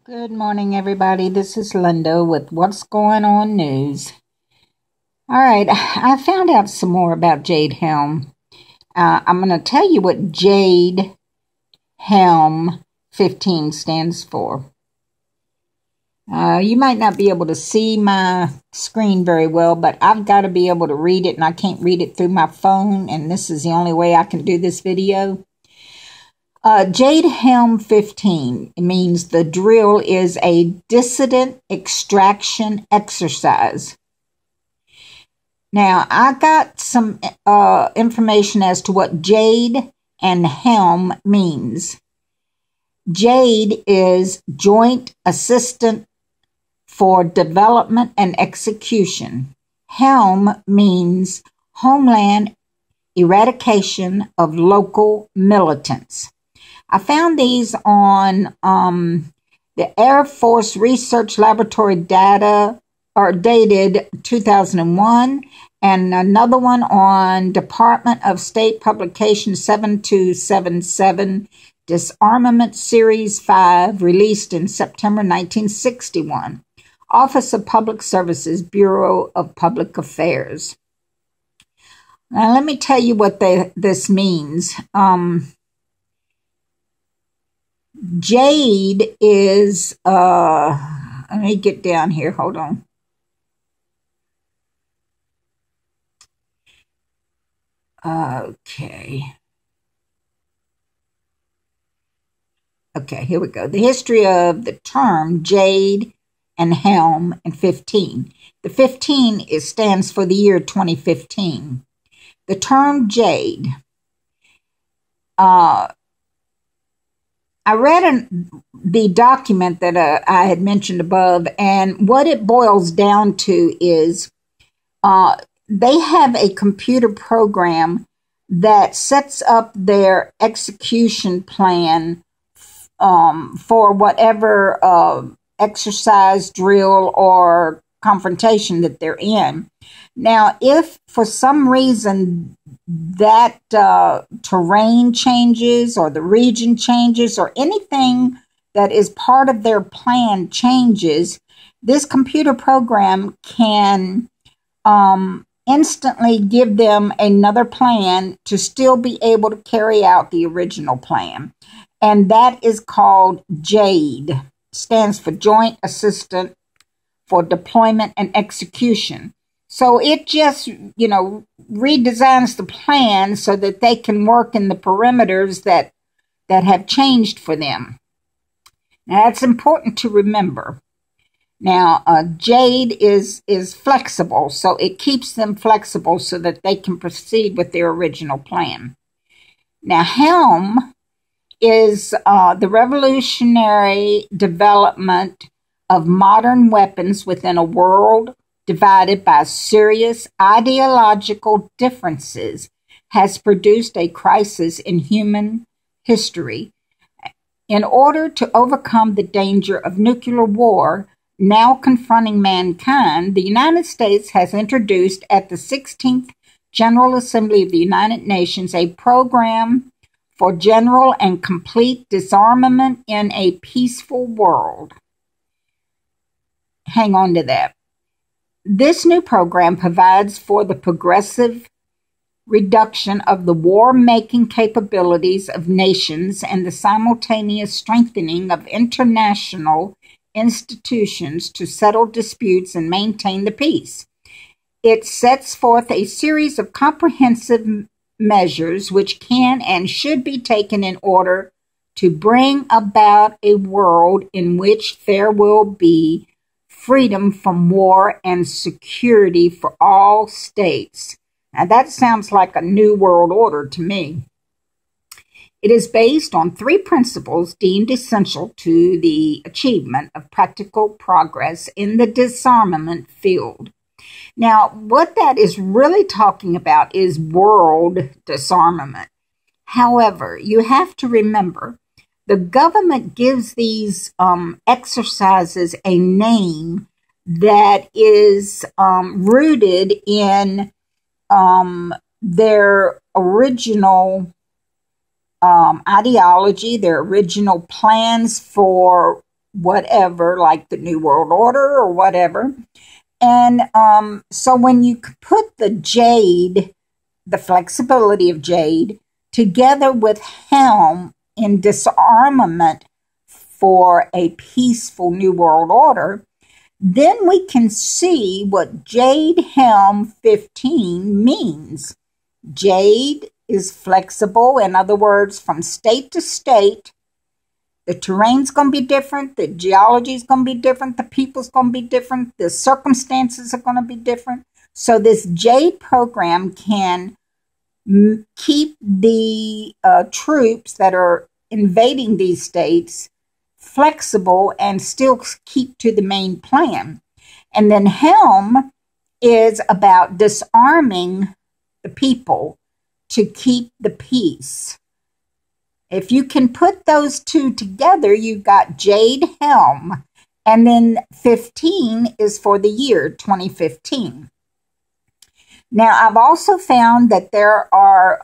Good morning, everybody. This is Linda with What's Going On News. All right, I found out some more about Jade Helm. I'm going to tell you what Jade Helm 15 stands for. You might not be able to see my screen very well, but I've got to be able to read it, and I can't read it through my phone, and this is the only way I can do this video. Jade Helm 15 means the drill is a dissident extraction exercise. Now, I got some information as to what Jade and Helm means. Jade is Joint Assistant for Development and Execution. Helm means Homeland Eradication of Local Militants. I found these on the Air Force Research Laboratory data, or dated 2001, and another one on Department of State Publication 7277, Disarmament Series 5, released in September 1961. Office of Public Services, Bureau of Public Affairs. Now, let me tell you what this means. Jade is, let me get down here, hold on. Okay, here we go. The history of the term Jade and Helm and 15. The 15 stands for the year 2015. The term Jade. I read the document that I had mentioned above, and what it boils down to is they have a computer program that sets up their execution plan for whatever exercise, drill, or confrontation that they're in. Now, if for some reason that terrain changes or the region changes or anything that is part of their plan changes, this computer program can instantly give them another plan to still be able to carry out the original plan. And that is called JADE. Stands for Joint Assistant for Deployment and Execution. So it just, redesigns the plan so that they can work in the perimeters that have changed for them. Now, that's important to remember. Now, Jade is flexible, so it keeps them flexible so that they can proceed with their original plan. Now, Helm is the revolutionary development of modern weapons within a world divided by serious ideological differences, has produced a crisis in human history. In order to overcome the danger of nuclear war now confronting mankind, the United States has introduced at the 16th General Assembly of the United Nations a program for general and complete disarmament in a peaceful world. Hang on to that. This new program provides for the progressive reduction of the war-making capabilities of nations and the simultaneous strengthening of international institutions to settle disputes and maintain the peace. It sets forth a series of comprehensive measures which can and should be taken in order to bring about a world in which there will be freedom from war and security for all states. Now, that sounds like a new world order to me. It is based on 3 principles deemed essential to the achievement of practical progress in the disarmament field. Now, what that is really talking about is world disarmament. However, you have to remember, the government gives these exercises a name that is rooted in their original ideology, their original plans for whatever, like the New World Order or whatever. And so when you put the Jade, the flexibility of Jade, together with Helm in disarmament for a peaceful New World Order, then we can see what Jade Helm 15 means. Jade is flexible, in other words, from state to state. The terrain's going to be different, the geology's going to be different, the people's going to be different, the circumstances are going to be different. So this Jade program can keep the troops that are invading these states flexible and still keep to the main plan. And then Helm is about disarming the people to keep the peace. If you can put those two together, you've got Jade Helm. And then 15 is for the year 2015. Now, I've also found that there are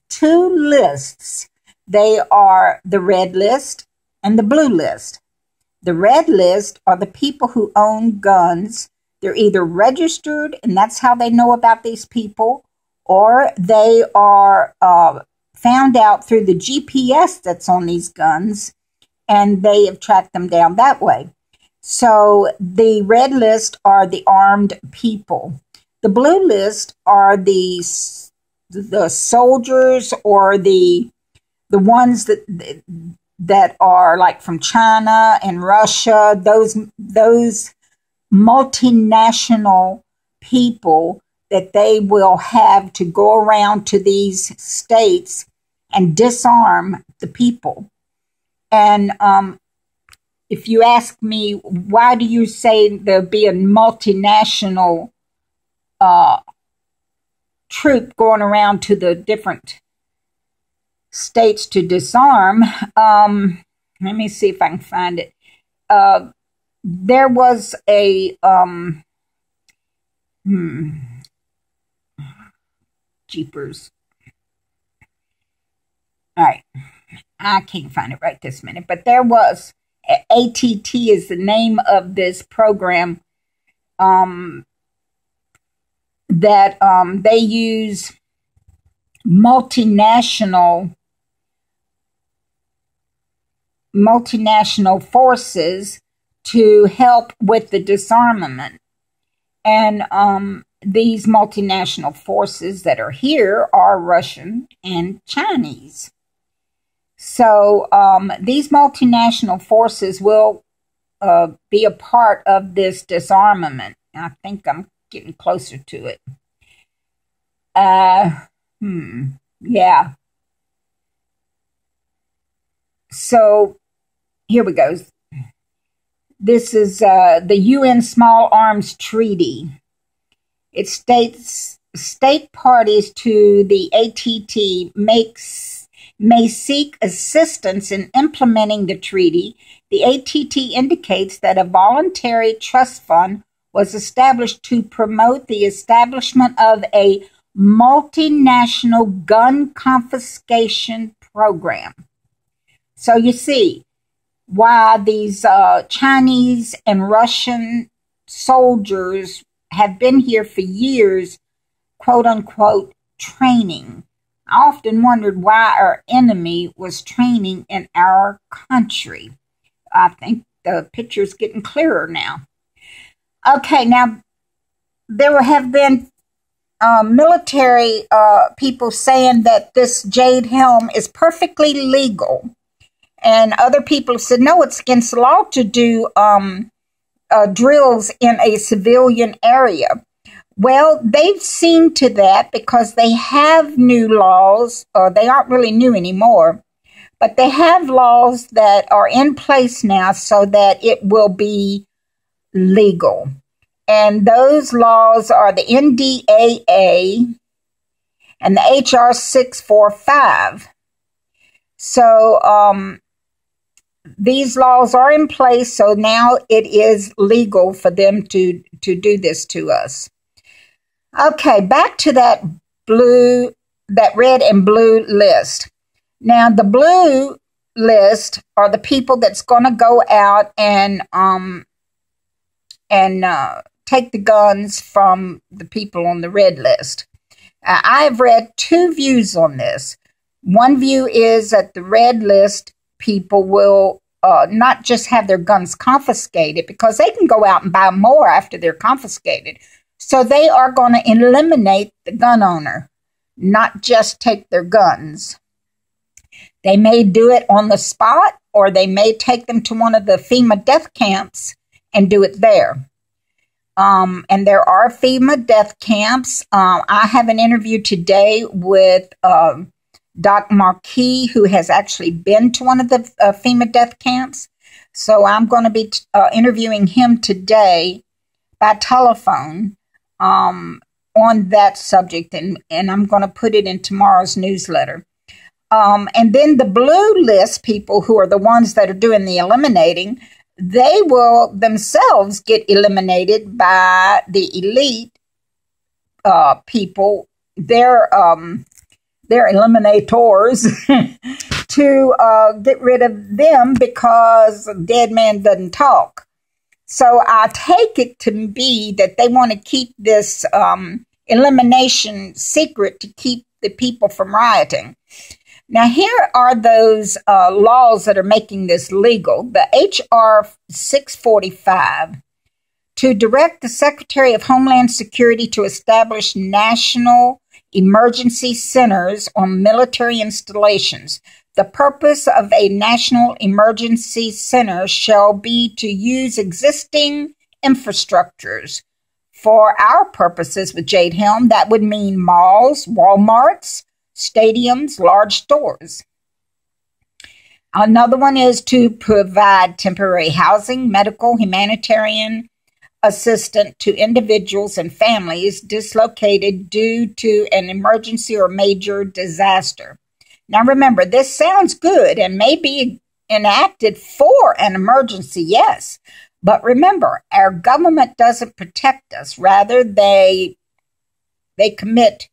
two lists. They are the red list and the blue list. The red list are the people who own guns. They're either registered, and that's how they know about these people, or they are found out through the GPS that's on these guns, and they have tracked them down that way. So the red list are the armed people. The blue list are the soldiers, or the ones that are like from China and Russia, those multinational people that they will have to go around to these states and disarm the people. And if you ask me, why do you say there'll be a multinational troop going around to the different states to disarm? Let me see if I can find it. There was a jeepers. All right, I can't find it right this minute, but there was ATT is the name of this program that they use multinational forces to help with the disarmament. And these multinational forces that are here are Russian and Chinese. So these multinational forces will be a part of this disarmament. I think I'm getting closer to it. Yeah. So here we go. This is the UN Small Arms Treaty. It states state parties to the ATT may seek assistance in implementing the treaty. The ATT indicates that a voluntary trust fund was established to promote the establishment of a multinational gun confiscation program. So you see why these Chinese and Russian soldiers have been here for years, quote unquote, training. I often wondered why our enemy was training in our country. I think the picture's getting clearer now. Okay, now there have been military people saying that this Jade Helm is perfectly legal. And other people said, no, it's against the law to do drills in a civilian area. Well, they've seen to that because they have new laws, or they aren't really new anymore, but they have laws that are in place now so that it will be legal. And those laws are the NDAA and the HR 645. So these laws are in place, so now it is legal for them to do this to us. Okay, back to that red and blue list. Now, the blue list are the people that's going to go out and take the guns from the people on the red list. I've read two views on this. One view is that the red list people will not just have their guns confiscated, because they can go out and buy more after they're confiscated. So they are going to eliminate the gun owner, not just take their guns. They may do it on the spot, or they may take them to one of the FEMA death camps and do it there. And there are FEMA death camps. I have an interview today with Doc Marquis, who has actually been to one of the FEMA death camps. So I'm going to be interviewing him today by telephone on that subject, and I'm going to put it in tomorrow's newsletter. And then the blue list people, who are the ones that are doing the eliminating, they will themselves get eliminated by the elite people. They're eliminators to get rid of them, because a dead man doesn't talk. So I take it to be that they want to keep this elimination secret to keep the people from rioting. Now, here are those laws that are making this legal. The H.R. 645, to direct the Secretary of Homeland Security to establish national emergency centers on military installations. The purpose of a national emergency center shall be to use existing infrastructures. For our purposes with Jade Helm, that would mean malls, Walmarts, stadiums, large stores. Another one is to provide temporary housing, medical, humanitarian assistance to individuals and families dislocated due to an emergency or major disaster. Now remember, this sounds good and may be enacted for an emergency, yes. But remember, our government doesn't protect us. Rather, they commit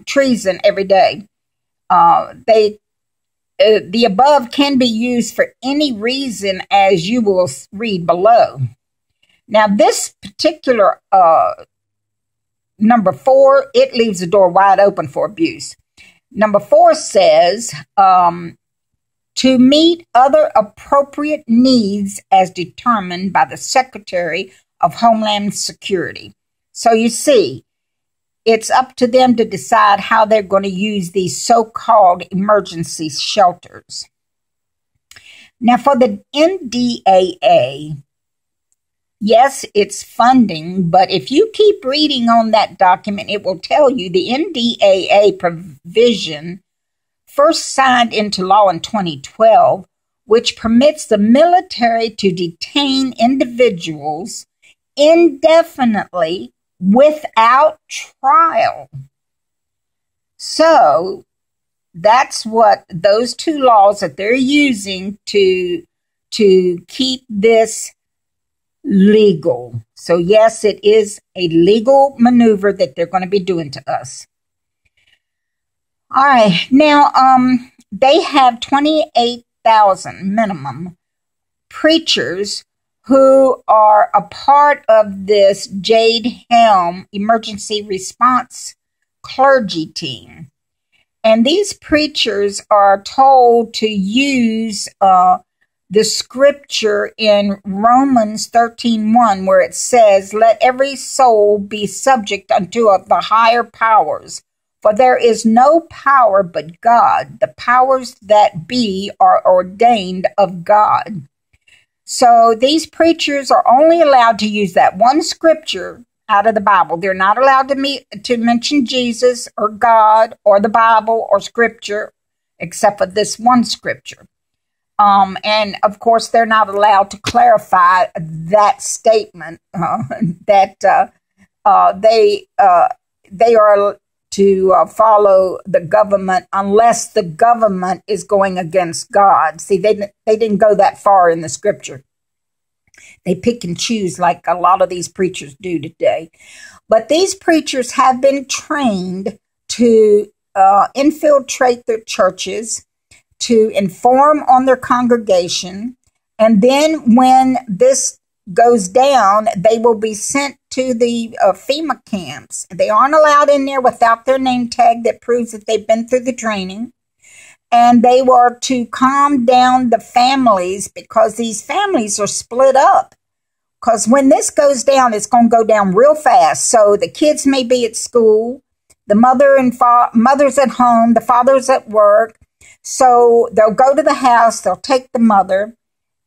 treason every day. The above can be used for any reason, as you will read below. Now, this particular number 4, it leaves the door wide open for abuse. Number 4 says, to meet other appropriate needs as determined by the Secretary of Homeland Security. So you see, it's up to them to decide how they're going to use these so-called emergency shelters. Now, for the NDAA, yes, it's funding, but if you keep reading on that document, it will tell you the NDAA provision first signed into law in 2012, which permits the military to detain individuals indefinitely without trial. So that's what those two laws that they're using to keep this legal. So yes, it is a legal maneuver that they're going to be doing to us. All right, now they have 28,000 minimum preachers who are a part of this Jade Helm emergency response clergy team. And these preachers are told to use the scripture in Romans 13:1, where it says, "Let every soul be subject unto the higher powers, for there is no power but God. The powers that be are ordained of God." So these preachers are only allowed to use that one scripture out of the Bible. They're not allowed to mention Jesus or God or the Bible or scripture, except for this one scripture. And of course, they're not allowed to clarify that statement that they are to follow the government unless the government is going against God. See, they didn't go that far in the scripture. They pick and choose like a lot of these preachers do today. But these preachers have been trained to infiltrate their churches, to inform on their congregation. And then when this goes down, they will be sent to the FEMA camps. They aren't allowed in there without their name tag that proves that they've been through the training. And they were to calm down the families, because these families are split up. Because when this goes down, it's going to go down real fast. So the kids may be at school, the mother's at home, the father's at work. So they'll go to the house, they'll take the mother,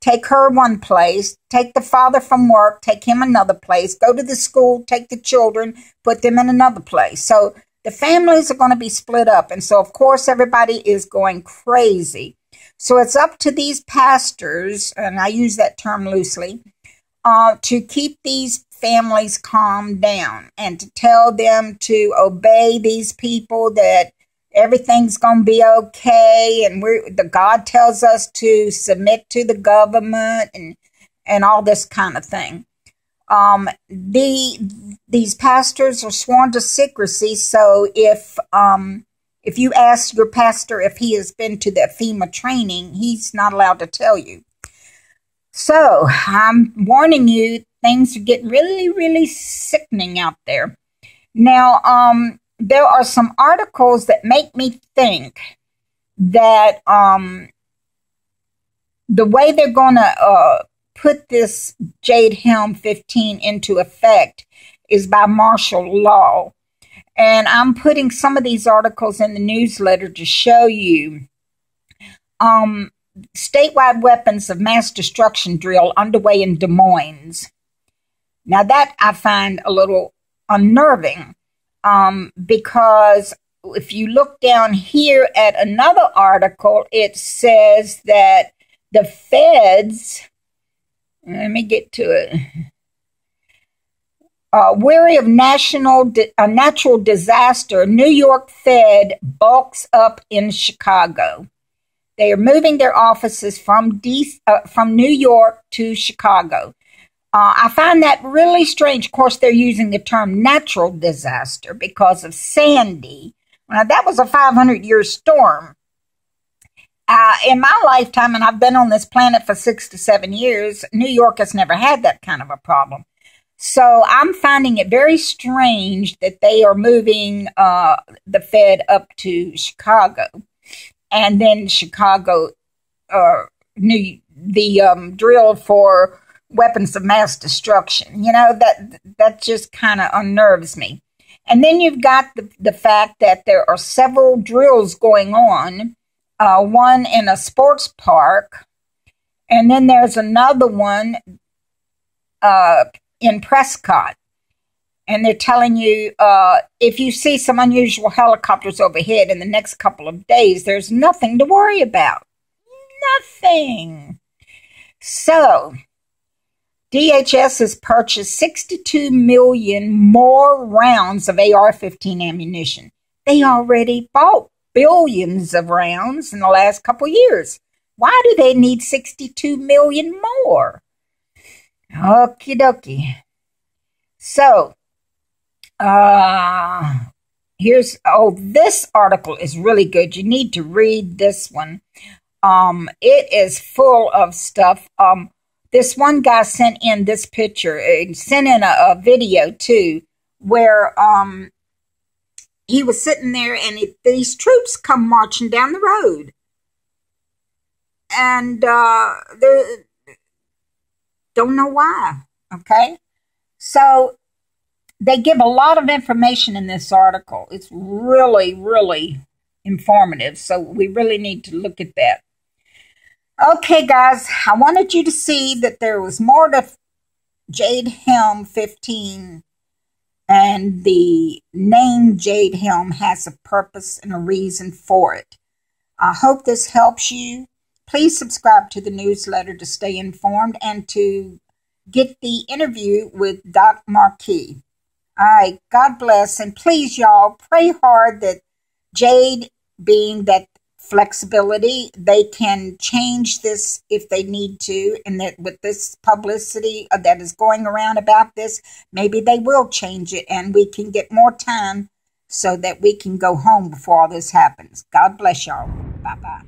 take her one place, take the father from work, take him another place, go to the school, take the children, put them in another place. So the families are going to be split up. And so, of course, everybody is going crazy. So it's up to these pastors, and I use that term loosely, to keep these families calmed down and to tell them to obey these people, that everything's going to be okay, and the God tells us to submit to the government and all this kind of thing. These pastors are sworn to secrecy, so if you ask your pastor if he has been to the FEMA training, he's not allowed to tell you. So I'm warning you, things are getting really, really sickening out there. Now, there are some articles that make me think that the way they're going to put this Jade Helm 15 into effect is by martial law. And I'm putting some of these articles in the newsletter to show you. Statewide weapons of mass destruction drill underway in Des Moines. Now that I find a little unnerving, because if you look down here at another article, it says that the feds, let me get to it, weary of a natural disaster, New York Fed bulks up in Chicago. They are moving their offices from New York to Chicago. I find that really strange. Of course, they're using the term natural disaster because of Sandy. Now, that was a 500-year storm. In my lifetime, and I've been on this planet for 6 to 7 years, New York has never had that kind of a problem. So I'm finding it very strange that they are moving the Fed up to Chicago. And then Chicago, the drill for weapons of mass destruction. You know, that just kind of unnerves me. And then you've got the fact that there are several drills going on, one in a sports park, and then there's another one in Prescott. And they're telling you, if you see some unusual helicopters overhead in the next couple of days, there's nothing to worry about. Nothing. So, DHS has purchased 62 million more rounds of AR-15 ammunition. They already bought billions of rounds in the last couple of years. Why do they need 62 million more? Okie dokie. So, this article is really good. You need to read this one. It is full of stuff. This one guy sent in this picture, sent in a video too, where he was sitting there and these troops come marching down the road. And they don't know why, okay? So they give a lot of information in this article. It's really, really informative, so we really need to look at that. Okay, guys, I wanted you to see that there was more to Jade Helm 15, and the name Jade Helm has a purpose and a reason for it. I hope this helps you. Please subscribe to the newsletter to stay informed and to get the interview with Doc Marquis. All right, God bless, and please, y'all, pray hard that Jade, being that flexibility, they can change this if they need to, and that with this publicity that is going around about this, maybe they will change it and we can get more time so that we can go home before all this happens. God bless y'all. Bye-bye.